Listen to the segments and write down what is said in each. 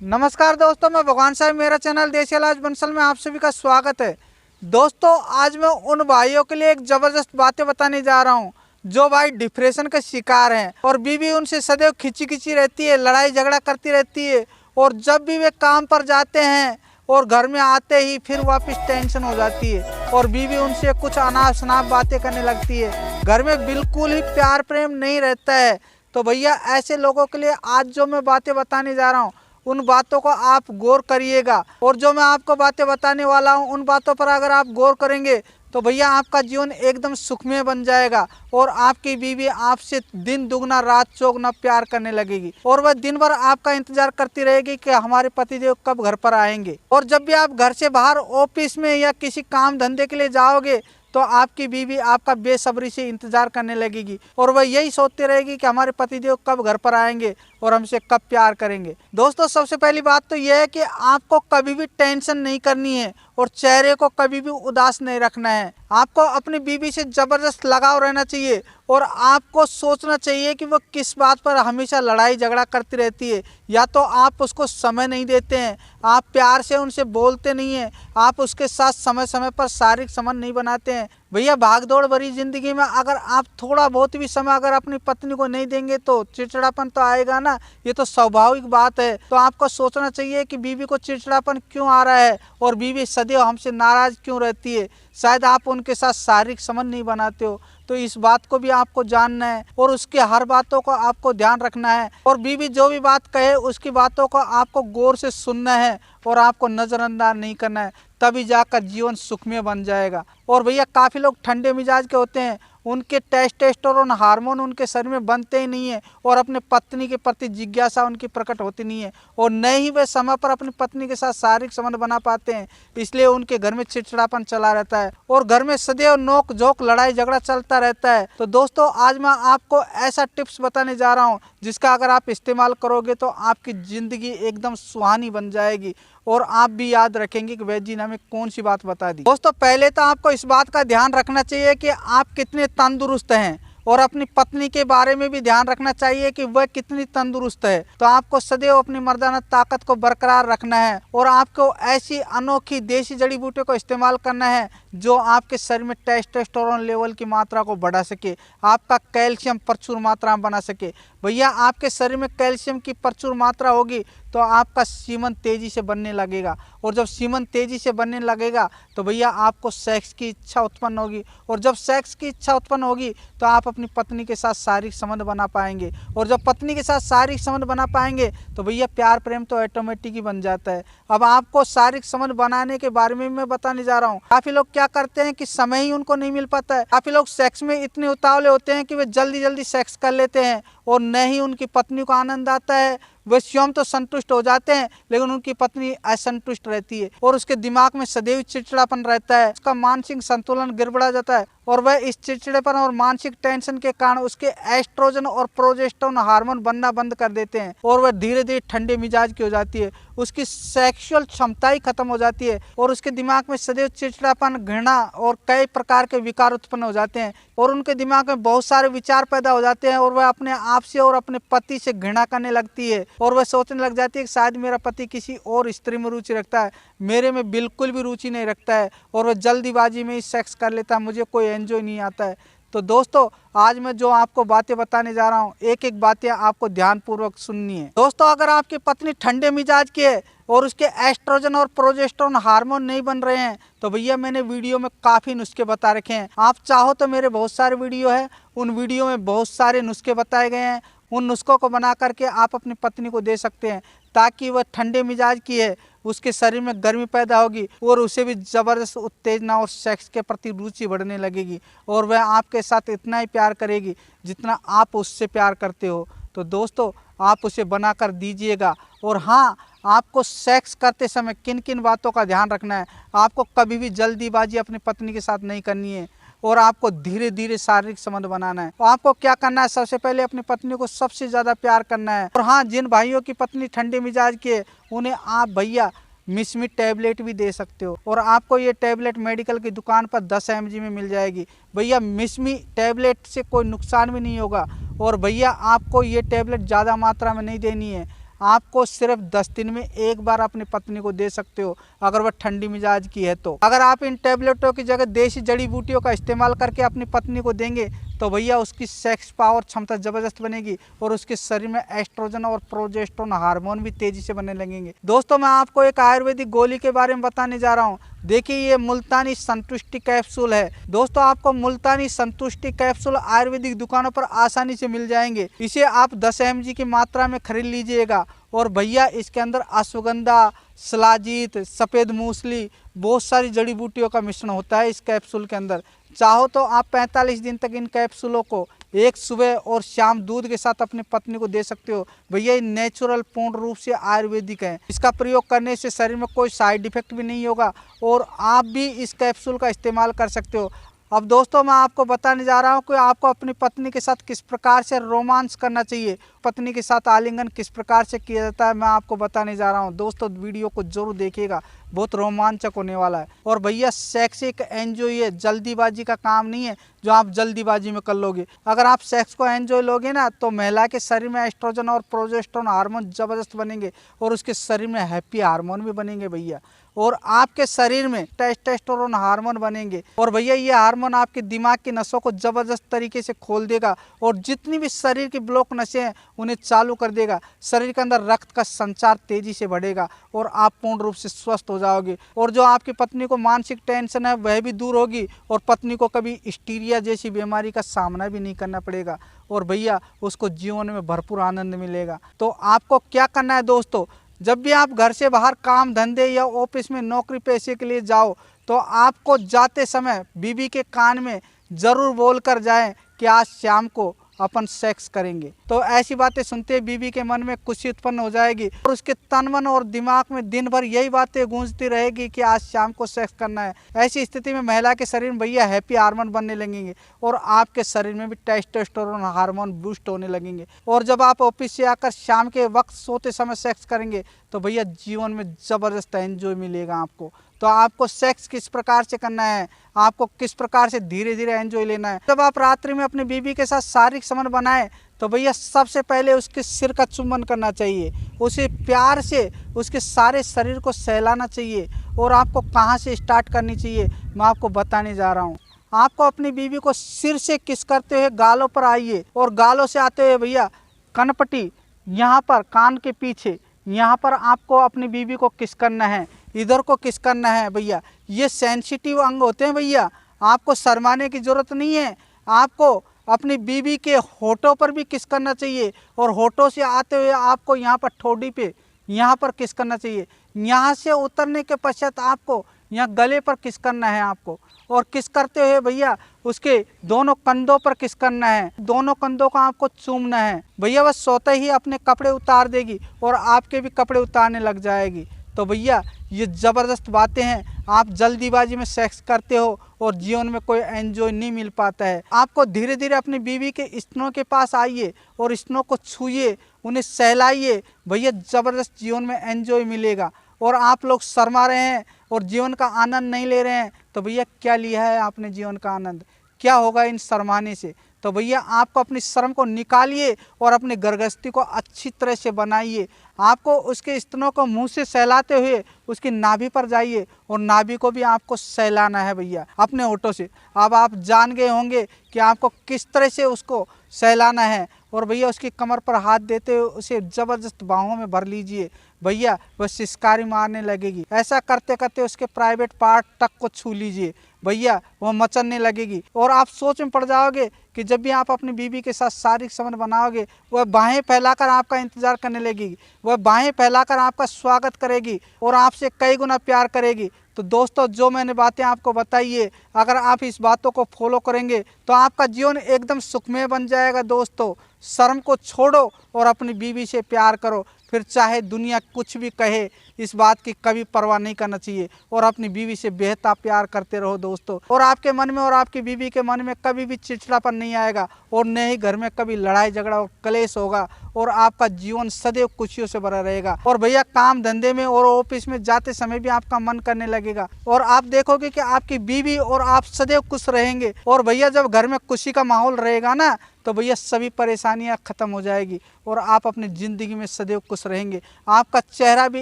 नमस्कार दोस्तों, मैं भगवान साहब, मेरा चैनल देसी इलाज बंसल में आप सभी का स्वागत है। दोस्तों, आज मैं उन भाइयों के लिए एक ज़बरदस्त बातें बताने जा रहा हूं जो भाई डिप्रेशन का शिकार हैं और बीवी उनसे सदैव खिंची खिंची रहती है, लड़ाई झगड़ा करती रहती है और जब भी वे काम पर जाते हैं और घर में आते ही फिर वापस टेंशन हो जाती है और बीवी उनसे कुछ अनाप शनाप बातें करने लगती है। घर में बिल्कुल ही प्यार प्रेम नहीं रहता है। तो भैया, ऐसे लोगों के लिए आज जो मैं बातें बताने जा रहा हूँ उन बातों को आप गौर करिएगा और जो मैं आपको बातें बताने वाला हूं उन बातों पर अगर आप गौर करेंगे तो भैया आपका जीवन एकदम सुखमय बन जाएगा और आपकी बीवी आपसे दिन दुगना रात चौगुना प्यार करने लगेगी और वह दिन भर आपका इंतजार करती रहेगी कि हमारे पतिदेव कब घर पर आएंगे। और जब भी आप घर से बाहर ऑफिस में या किसी काम धंधे के लिए जाओगे तो आपकी बीवी आपका बेसब्री से इंतजार करने लगेगी और वह यही सोचती रहेगी कि हमारे पतिदेव कब घर पर आएंगे और हमसे कब प्यार करेंगे। दोस्तों, सबसे पहली बात तो यह है कि आपको कभी भी टेंशन नहीं करनी है और चेहरे को कभी भी उदास नहीं रखना है। आपको अपनी बीवी से जबरदस्त लगाव रहना चाहिए और आपको सोचना चाहिए कि वो किस बात पर हमेशा लड़ाई झगड़ा करती रहती है। या तो आप उसको समय नहीं देते हैं, आप प्यार से उनसे बोलते नहीं हैं, आप उसके साथ समय समय पर शारीरिक संबंध नहीं बनाते हैं। भैया, भागदौड़ भरी जिंदगी में अगर आप थोड़ा बहुत भी समय अगर अपनी पत्नी को नहीं देंगे तो चिड़चिड़ापन तो आएगा ना, ये तो स्वाभाविक बात है। तो आपको सोचना चाहिए कि बीवी को चिड़चिड़ापन क्यों आ रहा है और बीवी सदैव हमसे नाराज क्यों रहती है। शायद आप उनके साथ शारीरिक संबंध नहीं बनाते हो, तो इस बात को भी आपको जानना है और उसकी हर बातों को आपको ध्यान रखना है और बीवी जो भी बात कहे उसकी बातों को आपको गौर से सुनना है और आपको नज़रअंदाज नहीं करना है, तभी जाकर जीवन सुखमय बन जाएगा। और भैया, काफ़ी लोग ठंडे मिजाज के होते हैं, उनके टेस्टोस्टेरोन हार्मोन उनके शरीर में बनते ही नहीं है और अपने पत्नी के प्रति जिज्ञासा उनकी प्रकट होती नहीं है और न ही वे समय पर अपनी पत्नी के साथ शारीरिक संबंध बना पाते हैं। इसलिए उनके घर में चिड़चिड़ापन चला रहता है और घर में सदैव नोक झोंक लड़ाई झगड़ा चलता रहता है। तो दोस्तों, आज मैं आपको ऐसा टिप्स बताने जा रहा हूँ जिसका अगर आप इस्तेमाल करोगे तो आपकी ज़िंदगी एकदम सुहानी बन जाएगी और आप भी याद रखेंगे कि वैद्य जी ने हमें कौन सी बात बता दी। दोस्तों, पहले तो आपको इस बात का ध्यान रखना चाहिए कि आप कितने तंदुरुस्त हैं और अपनी पत्नी के बारे में भी ध्यान रखना चाहिए कि वह कितनी तंदुरुस्त है। तो आपको सदैव अपनी मर्दाना ताकत को बरकरार रखना है और आपको ऐसी अनोखी देसी जड़ी बूटियों को इस्तेमाल करना है जो आपके शरीर में टेस्टोस्टेरोन लेवल की मात्रा को बढ़ा सके, आपका कैल्शियम प्रचुर मात्रा में बना सके। भैया, आपके शरीर में कैल्शियम की प्रचुर मात्रा होगी तो आपका सीमन तेजी से बनने लगेगा और जब सीमन तेजी से बनने लगेगा तो भैया आपको सेक्स की इच्छा उत्पन्न होगी और जब सेक्स की इच्छा उत्पन्न होगी तो आप अपनी पत्नी के साथ शारीरिक संबंध बना पाएंगे और जब पत्नी के साथ शारीरिक संबंध बना पाएंगे तो भैया प्यार प्रेम तो ऑटोमेटिक ही बन जाता है। अब आपको शारीरिक संबंध बनाने के बारे में मैं बताने जा रहा हूँ। काफ़ी लोग क्या करते हैं कि समय ही उनको नहीं मिल पाता है। काफ़ी लोग सेक्स में इतने उतावले होते हैं कि वे जल्दी जल्दी सेक्स कर लेते हैं और न ही उनकी पत्नी को आनंद आता है। वे स्वयं तो संतुष्ट हो जाते हैं लेकिन उनकी पत्नी असंतुष्ट रहती है और उसके दिमाग में सदैव चिड़चिड़ापन रहता है, उसका मानसिक संतुलन गिरबड़ा जाता है और वह इस चिड़चिड़ेपन और मानसिक टेंशन के कारण उसके एस्ट्रोजन और प्रोजेस्टेरोन हार्मोन बनना बंद कर देते हैं और वह धीरे धीरे ठंडे मिजाज की हो जाती है, उसकी सेक्सुअल क्षमता ही खत्म हो जाती है और उसके दिमाग में सदैव चिड़चिड़ापन, घृणा और कई प्रकार के विकार उत्पन्न हो जाते हैं और उनके दिमाग में बहुत सारे विचार पैदा हो जाते हैं और वह अपने आप से और अपने पति से घृणा करने लगती है और वह सोचने लग जाती है कि शायद मेरा पति किसी और स्त्री में रुचि रखता है, मेरे में बिल्कुल भी रुचि नहीं रखता है और वह जल्दीबाजी में ही सेक्स कर लेता है, मुझे कोई एंजॉय नहीं आता है। तो दोस्तों, आज मैं जो आपको बातें बताने जा रहा हूँ एक एक बातें आपको ध्यानपूर्वक सुननी है। दोस्तों, अगर आपकी पत्नी ठंडे मिजाज की है और उसके एस्ट्रोजन और प्रोजेस्टेरोन हार्मोन नहीं बन रहे हैं तो भैया मैंने वीडियो में काफ़ी नुस्खे बता रखे हैं। आप चाहो तो मेरे बहुत सारे वीडियो है, उन वीडियो में बहुत सारे नुस्खे बताए गए हैं। उन नुस्खों को बना करके आप अपनी पत्नी को दे सकते हैं ताकि वह ठंडे मिजाज की है, उसके शरीर में गर्मी पैदा होगी और उसे भी ज़बरदस्त उत्तेजना और सेक्स के प्रति रुचि बढ़ने लगेगी और वह आपके साथ इतना ही प्यार करेगी जितना आप उससे प्यार करते हो। तो दोस्तों, आप उसे बनाकर दीजिएगा। और हाँ, आपको सेक्स करते समय किन किन बातों का ध्यान रखना है। आपको कभी भी जल्दीबाजी अपनी पत्नी के साथ नहीं करनी है और आपको धीरे धीरे शारीरिक संबंध बनाना है। तो आपको क्या करना है, सबसे पहले अपनी पत्नी को सबसे ज़्यादा प्यार करना है। और हाँ, जिन भाइयों की पत्नी ठंडे मिजाज की है उन्हें आप भैया मिसमी टैबलेट भी दे सकते हो और आपको ये टैबलेट मेडिकल की दुकान पर 10 mg में मिल जाएगी। भैया, मिसमी टैबलेट से कोई नुकसान भी नहीं होगा और भैया आपको ये टैबलेट ज़्यादा मात्रा में नहीं देनी है। आपको सिर्फ 10 दिन में एक बार अपनी पत्नी को दे सकते हो, अगर वह ठंडी मिजाज की है तो। अगर आप इन टैबलेटों की जगह देसी जड़ी बूटियों का इस्तेमाल करके अपनी पत्नी को देंगे तो भैया उसकी सेक्स पावर क्षमता ज़बरदस्त बनेगी और उसके शरीर में एस्ट्रोजन और प्रोजेस्टेरोन हार्मोन भी तेजी से बनने लगेंगे। दोस्तों, मैं आपको एक आयुर्वेदिक गोली के बारे में बताने जा रहा हूँ। देखिए, ये मुल्तानी संतुष्टि कैप्सूल है। दोस्तों, आपको मुल्तानी संतुष्टि कैप्सूल आयुर्वेदिक दुकानों पर आसानी से मिल जाएंगे। इसे आप 10 mg की मात्रा में खरीद लीजिएगा। और भैया इसके अंदर अश्वगंधा, शिलाजीत, सफ़ेद मूसली, बहुत सारी जड़ी बूटियों का मिश्रण होता है इस कैप्सूल के अंदर। चाहो तो आप 45 दिन तक इन कैप्सूलों को एक सुबह और शाम दूध के साथ अपनी पत्नी को दे सकते हो। भैया ये नेचुरल पूर्ण रूप से आयुर्वेदिक है। इसका प्रयोग करने से शरीर में कोई साइड इफेक्ट भी नहीं होगा और आप भी इस कैप्सूल का इस्तेमाल कर सकते हो। अब दोस्तों, मैं आपको बताने जा रहा हूँ कि आपको अपनी पत्नी के साथ किस प्रकार से रोमांस करना चाहिए, पत्नी के साथ आलिंगन किस प्रकार से किया जाता है, मैं आपको बताने जा रहा हूँ। दोस्तों, वीडियो को जरूर देखिएगा, बहुत रोमांचक होने वाला है। और भैया सेक्स एक एंजॉय है, जल्दीबाजी का काम नहीं है जो आप जल्दीबाजी में कर लोगे। अगर आप सेक्स को एंजॉय लोगे ना तो महिला के शरीर में एस्ट्रोजन और प्रोजेस्टेरोन हार्मोन जबरदस्त बनेंगे और उसके शरीर में हैप्पी हार्मोन भी बनेंगे भैया। और आपके शरीर में टेस्टोस्टेरोन हार्मोन बनेंगे और भैया ये हार्मोन आपके दिमाग की नसों को जबरदस्त तरीके से खोल देगा और जितनी भी शरीर की ब्लॉक नसें हैं उन्हें चालू कर देगा। शरीर के अंदर रक्त का संचार तेजी से बढ़ेगा और आप पूर्ण रूप से स्वस्थ हो जाओगे। और जो आपकी पत्नी को मानसिक टेंशन है वह भी दूर होगी और पत्नी को कभी हिस्टीरिया जैसी बीमारी का सामना भी नहीं करना पड़ेगा और भैया उसको जीवन में भरपूर आनंद मिलेगा। तो आपको क्या करना है दोस्तों, जब भी आप घर से बाहर काम धंधे या ऑफिस में नौकरी पेशे के लिए जाओ तो आपको जाते समय बीवी के कान में ज़रूर बोल कर जाएं कि आज शाम को अपन सेक्स करेंगे। तो ऐसी बातें सुनते बीवी के मन में खुशी उत्पन्न हो जाएगी और उसके तन मन और दिमाग में दिन भर यही बातें गूंजती रहेगी कि आज शाम को सेक्स करना है। ऐसी स्थिति में महिला के शरीर में भैया हैप्पी हार्मोन बनने लगेंगे और आपके शरीर में भी टेस्टोस्टेरोन हार्मोन बूस्ट होने लगेंगे। और जब आप ऑफिस से आकर शाम के वक्त सोते समय सेक्स करेंगे तो भैया जीवन में ज़बरदस्त एंजॉय मिलेगा आपको। तो आपको सेक्स किस प्रकार से करना है, आपको किस प्रकार से धीरे धीरे एंजॉय लेना है। जब आप रात्रि में अपनी बीवी के साथ शारीरिक संबंध बनाएं तो भैया सबसे पहले उसके सिर का चुंबन करना चाहिए, उसे प्यार से उसके सारे शरीर को सहलाना चाहिए। और आपको कहाँ से स्टार्ट करनी चाहिए मैं आपको बताने जा रहा हूँ। आपको अपनी बीवी को सिर से किस करते हुए गालों पर आइए और गालों से आते हुए भैया कनपटी यहाँ पर कान के पीछे यहाँ पर आपको अपनी बीवी को किस करना है, इधर को किस करना है। भैया ये सेंसिटिव अंग होते हैं भैया, आपको शर्माने की ज़रूरत नहीं है। आपको अपनी बीवी के होठों पर भी किस करना चाहिए और होठों से आते हुए आपको यहाँ पर ठोड़ी पे यहाँ पर किस करना चाहिए। यहाँ से उतरने के पश्चात आपको यहाँ गले पर किस करना है आपको, और किस करते हुए भैया उसके दोनों कंधों पर किस करना है, दोनों कंधों को आपको चूमना है। भैया वह सोते ही अपने कपड़े उतार देगी और आपके भी कपड़े उतारने लग जाएगी। तो भैया ये ज़बरदस्त बातें हैं। आप जल्दीबाजी में सेक्स करते हो और जीवन में कोई एंजॉय नहीं मिल पाता है। आपको धीरे धीरे अपनी बीवी के स्तनों के पास आइए और स्तनों को छूइए, उन्हें सहलाइए। भैया ज़बरदस्त जीवन में एंजॉय मिलेगा। और आप लोग शर्मा रहे हैं और जीवन का आनंद नहीं ले रहे हैं तो भैया क्या लिया है आपने जीवन का आनंद, क्या होगा इन शर्माने से। तो भैया आपको अपनी शर्म को निकालिए और अपनी गृहस्थी को अच्छी तरह से बनाइए। आपको उसके स्तनों को मुंह से सहलाते हुए उसकी नाभि पर जाइए और नाभि को भी आपको सहलाना है भैया अपने होठों से। अब आप जान गए होंगे कि आपको किस तरह से उसको सहलाना है। और भैया उसकी कमर पर हाथ देते हुए उसे ज़बरदस्त बाहों में भर लीजिए। भैया वह सिसकारी मारने लगेगी। ऐसा करते करते उसके प्राइवेट पार्ट तक को छू लीजिए। भैया वह मचलने लगेगी और आप सोच में पड़ जाओगे कि जब भी आप अपनी बीवी के साथ शारीरिक संबंध बनाओगे वह बाहें फैलाकर आपका इंतजार करने लगेगी, वह बाहें फैलाकर आपका स्वागत करेगी और आपसे कई गुना प्यार करेगी। तो दोस्तों, जो मैंने बातें आपको बताई है, अगर आप इस बातों को फॉलो करेंगे तो आपका जीवन एकदम सुखमय बन जाएगा। दोस्तों, शर्म को छोड़ो और अपनी बीवी से प्यार करो, फिर चाहे दुनिया कुछ भी कहे इस बात की कभी परवाह नहीं करना चाहिए और अपनी बीवी से बेहतर प्यार करते रहो दोस्तों। और आपके मन में और आपकी बीवी के मन में कभी भी चिड़चिड़ापन नहीं आएगा और न ही घर में कभी लड़ाई झगड़ा और कलेश होगा और आपका जीवन सदैव खुशियों से भरा रहेगा। और भैया काम धंधे में और ऑफिस में जाते समय भी आपका मन करने लगेगा और आप देखोगे कि आपकी बीवी और आप सदैव खुश रहेंगे। और भैया जब घर में खुशी का माहौल रहेगा ना तो भैया सभी परेशानियां खत्म हो जाएगी और आप अपनी ज़िंदगी में सदैव खुश रहेंगे। आपका चेहरा भी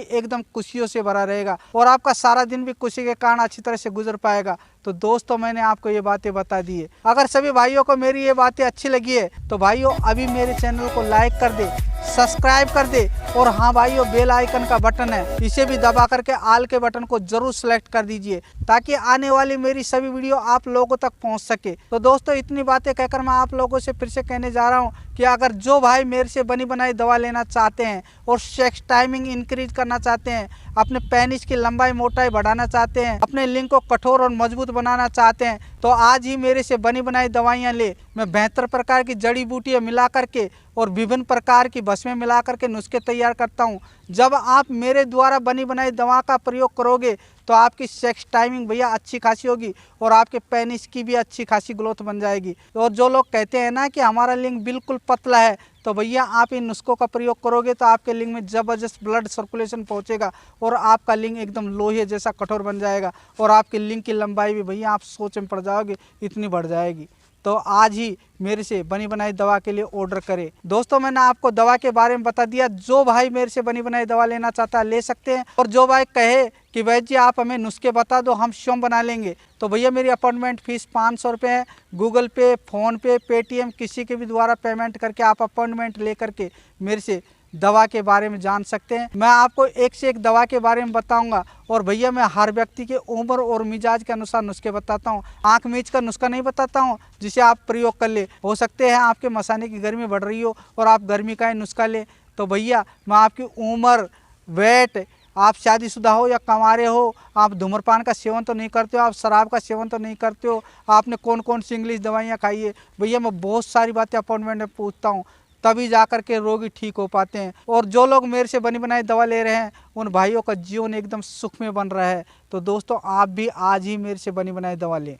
एकदम खुशियों से भरा रहेगा और आपका सारा दिन भी खुशी के कारण अच्छी तरह से गुजर पाएगा। तो दोस्तों मैंने आपको ये बातें बता दी है। अगर सभी भाइयों को मेरी ये बातें अच्छी लगी है तो भाइयों अभी मेरे चैनल को लाइक कर दे, सब्सक्राइब कर दे और हाँ भाइयों बेल आइकन का बटन है इसे भी दबा करके आल के बटन को जरूर सेलेक्ट कर दीजिए ताकि आने वाली मेरी सभी वीडियो आप लोगों तक पहुंच सके। तो दोस्तों इतनी बातें कहकर मैं आप लोगों से फिर से कहने जा रहा हूं कि अगर जो भाई मेरे से बनी बनाई दवा लेना चाहते हैं और सेक्स टाइमिंग इंक्रीज करना चाहते हैं, अपने पेनिस की लंबाई मोटाई बढ़ाना चाहते हैं, अपने लिंग को कठोर और मजबूत बनाना चाहते हैं तो आज ही मेरे से बनी बनाई दवाइयाँ ले। मैं बेहतर प्रकार की जड़ी बूटियाँ मिला करके और विभिन्न प्रकार की भस्में मिला करके नुस्खे तैयार करता हूँ। जब आप मेरे द्वारा बनी बनाई दवा का प्रयोग करोगे तो आपकी सेक्स टाइमिंग भैया अच्छी खासी होगी और आपके पेनिस की भी अच्छी खासी ग्रोथ बन जाएगी। और जो लोग कहते हैं ना कि हमारा लिंग बिल्कुल पतला है तो भैया आप इन नुस्खों का प्रयोग करोगे तो आपके लिंग में ज़बरदस्त ब्लड सर्कुलेशन पहुंचेगा और आपका लिंग एकदम लोहे जैसा कठोर बन जाएगा और आपके लिंग की लंबाई भी भैया आप सोच में पड़ जाओगे इतनी बढ़ जाएगी। तो आज ही मेरे से बनी बनाई दवा के लिए ऑर्डर करें। दोस्तों मैंने आपको दवा के बारे में बता दिया। जो भाई मेरे से बनी बनाई दवा लेना चाहता है ले सकते हैं और जो भाई कहे कि वैद्य जी आप हमें नुस्खे बता दो हम स्वयं बना लेंगे तो भैया मेरी अपॉइंटमेंट फीस 500 रुपये है। गूगल पे, फ़ोन पे, पेटीएम किसी के भी द्वारा पेमेंट करके आप अपॉइंटमेंट ले करके मेरे से दवा के बारे में जान सकते हैं। मैं आपको एक से एक दवा के बारे में बताऊंगा और भैया मैं हर व्यक्ति के उम्र और मिजाज के अनुसार नुस्खे बताता हूं। आंख मीच का नुस्खा नहीं बताता हूं जिसे आप प्रयोग कर ले। हो सकते हैं आपके मसाने की गर्मी बढ़ रही हो और आप गर्मी का ही नुस्खा ले तो भैया मैं आपकी उम्र, वेट, आप शादीशुदा हो या कंवारे हो, आप धूम्रपान का सेवन तो नहीं करते हो, आप शराब का सेवन तो नहीं करते हो, आपने कौन कौन सी इंग्लिश दवाइयाँ खाई है, भैया मैं बहुत सारी बातें अपॉइंटमेंट में पूछता हूँ तभी जाकर के रोगी ठीक हो पाते हैं। और जो लोग मेरे से बनी बनाई दवा ले रहे हैं उन भाइयों का जीवन एकदम सुख में बन रहा है। तो दोस्तों आप भी आज ही मेरे से बनी बनाई दवा लें।